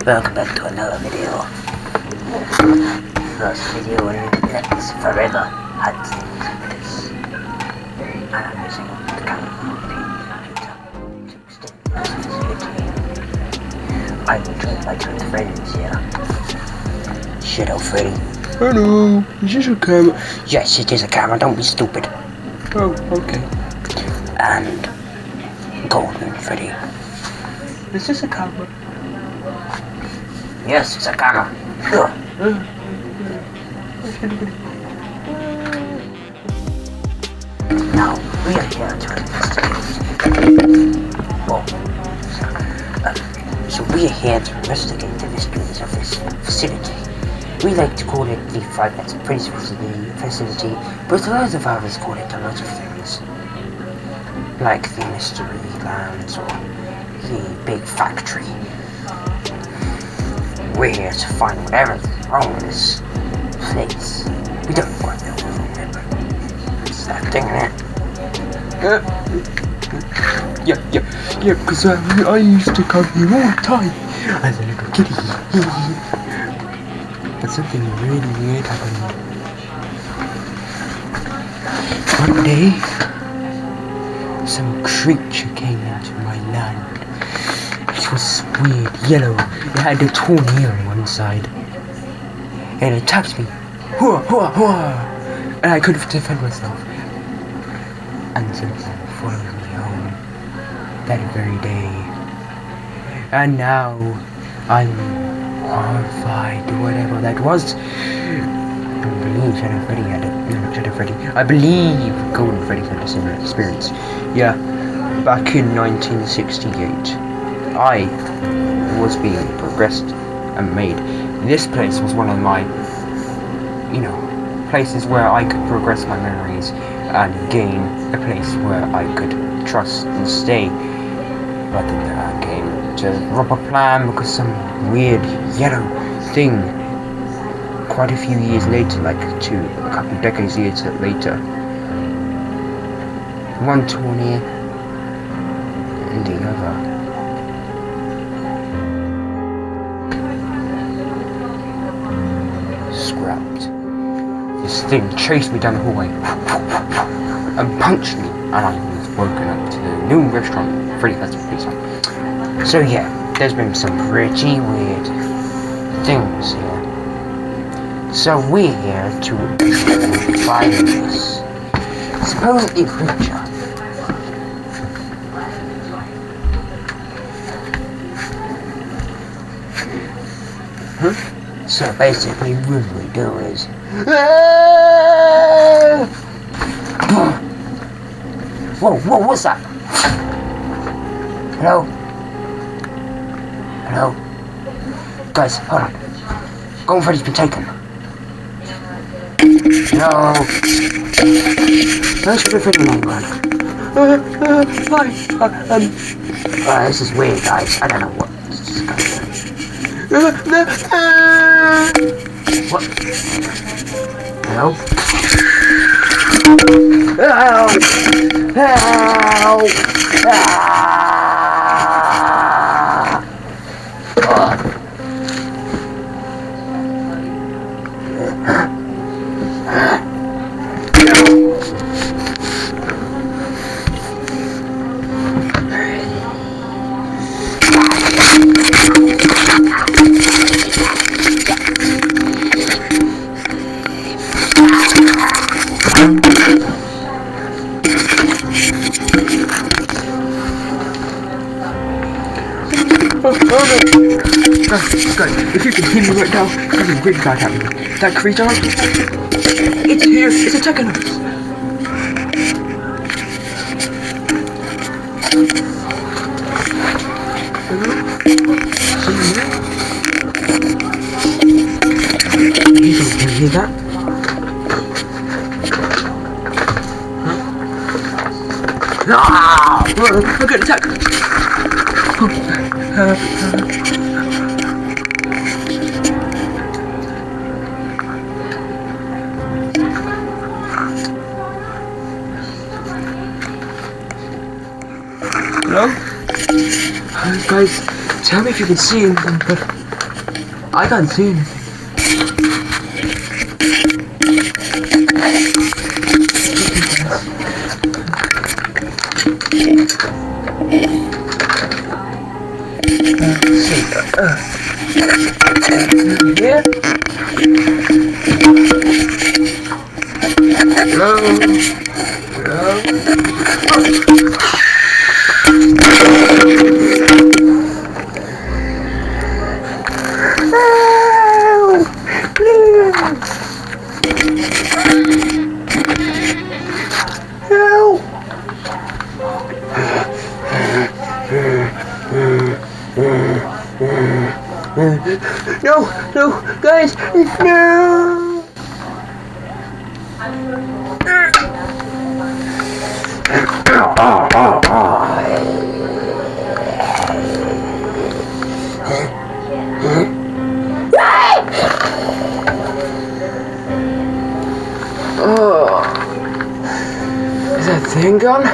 Welcome back to another video. First video in Let's Forever Hudson this. And I'm using the camera to extend this video. I'm joined by two friends here. Shadow Freddy. Hello, is this a camera? Yes, it is a camera, don't be stupid. Oh, okay. And Golden Freddy. Is this a camera? Yes, it's a camera. Sure. Now, we are here to investigate. So we are here to investigate the mysteries of this facility. We like to call it the Five Nights at Freddy's facility, but a lot of others call it a lot of things. Like the Mystery Lands or the Big Factory. We're here to find whatever's wrong with this place. We don't quite know what's wrong with it, but it's that thing, isn't it? Yeah, because I used to come here all the time as a little kitty. But something really weird happened. One day, some creature came into my land. It was weird, yellow. It had a torn ear on one side. And it attacked me. Hua, hua, hua. And I couldn't defend myself. And so it followed me home that very day. And now I'm horrified, whatever that was. I believe Shadow Freddy had it. No, Shadow Freddy. I believe Golden Freddy had a similar experience. Yeah, back in 1968. I was being progressed and made. This place was one of my, places where I could progress my memories and gain a place where I could trust and stay. But then I came to rob a plan because some weird yellow thing, quite a few years later, a couple decades later, one torn ear and the other. Scrapped. This thing chased me down the hallway and punched me, and I was woken up to the new restaurant, Freddy Fazbear's Pizza. So yeah, there's been some pretty weird things here. So we're here to find this supposedly creature. So basically what we do is Whoa, what's that? Hello? Guys, hold on. Golden Freddy's been taken. No. Where's Shadow Freddy name gone? This is weird, guys. I don't know what this is going on. What? Hello? Help! Guys, if you can hear me right now, something really bad happening. That creature, it's here, it's attacking us. Can you hear that? Huh? I'm getting attacked. Hello? Guys, tell me if you can see him. I can't see anything. Yeah. Hello. Hello. Help! No, no, guys, no! Oh, is that thing gone?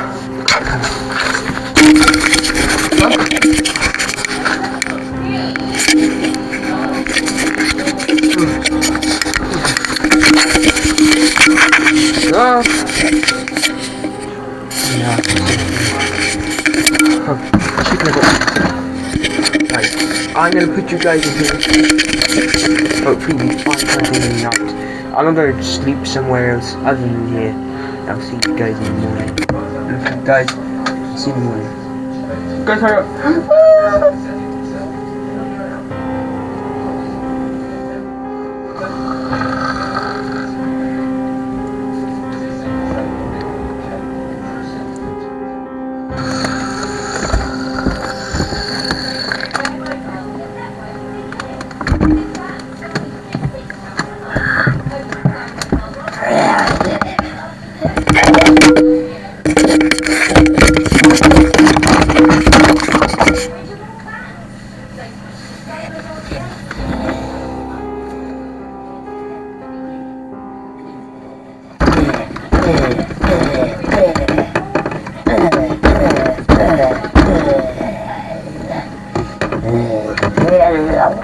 Oh. Yeah. Right, I'm gonna put you guys in here. Hopefully we find something in the night. I'm gonna sleep somewhere else other than here. I'll see you guys in the morning. Guys, see you in the morning. Guys, hurry up!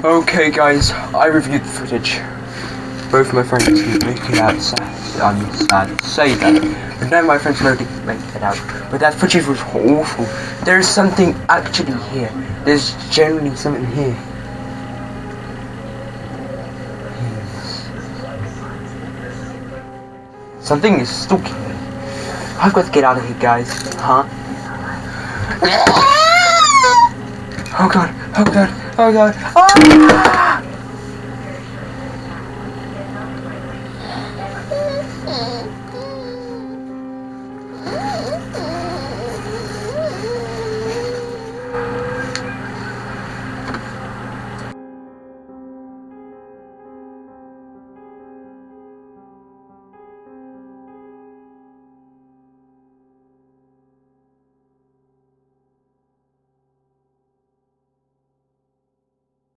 Okay guys, I reviewed the footage. Both my friends didn't make it out, I'm sad to say that. But none of my friends make it out. But that footage was awful. There's something actually here. There's generally something here. Yes. Something is stalking me. I've got to get out of here, guys. Huh? Oh god, oh god, oh god. Oh!